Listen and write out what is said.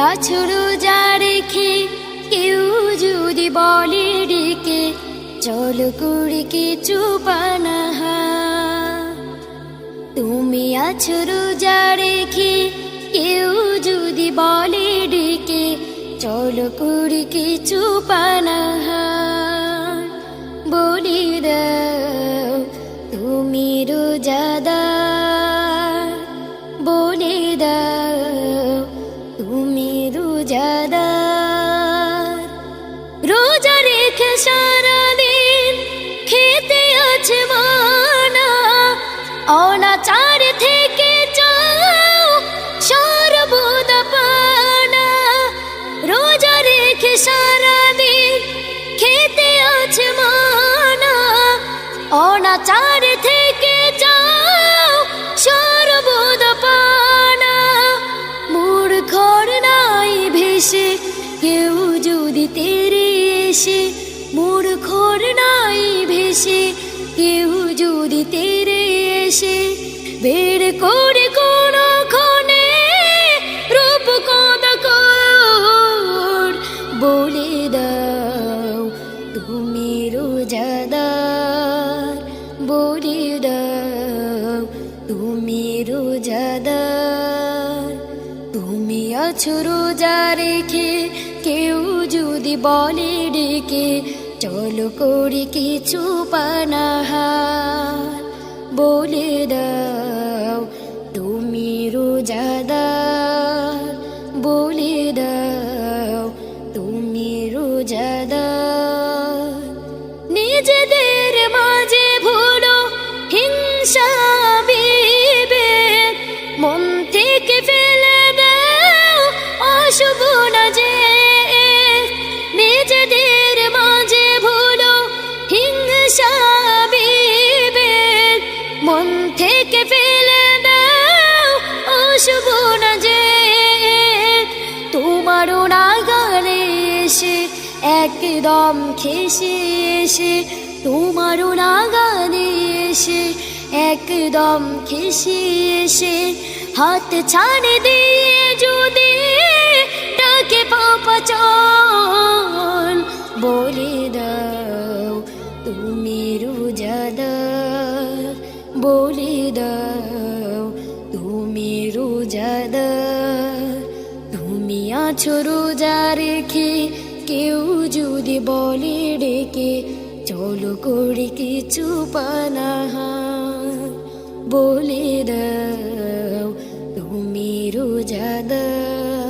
আছো রোজা রেখে কেউ যদি বলে ডেকে চলো করি কিছু পানাহার। তুমি আছো রোজা রেখে কেউ যদি বলে ডেকে চলো করি কিছু পানাহার। বলি দাও তুমি রোজাদার, বলে দাও তুমি রোজাদার। রোজা রেখে সারাদিন খেতে আছে মানা, অনাচার থেকে চাও সর্বদা পানা। রোজা রেখে সারাদিন খেতে আছে মানা, অনাচার থেকে চাও সর্বদা পানা। মূর্খর নাই ভেসে কেউ যদি তেরে এসে, মূর্খর নাই ভেসে কেউ যদি তেরে এসে বের করে কোন ক্ষণে রূপ কথা কর। বলে দাও তুমি রোজাদার, বলে দাও তুমি রোজাদার। তুমি আছো রোজা রেখে কেউ যদি বলে ডেকে চলো করি কিছু পানাহার। বলে দাও তুমি রোজাদার, বলে দাও তুমি রোজাদার। নিজেদের মাঝে ভুলো হিংসা বিবেক, মন থেকে ফেলে দাও অশুভ না যে। নিজেদের মাঝে ভুলো হিংসা বিবেক, মন থেকে ফেলে দাও অশুভ না যে। তোমারও নাগালে এসে একদম খেসে এসে, তোমারও নাগালে এসে একদম খেসে এসে হাত ছাড়ে দিয়ে যদি ডাকে পাপাচন। বলে দাও তুমি রোজাদার, বলে দাও তুমি রোজাদার। তুমি আছো রোজা রেখে কেউ যদি বলে ডেকে চলো করি কিছু পানাহার। বলে দাও তুমি রোজা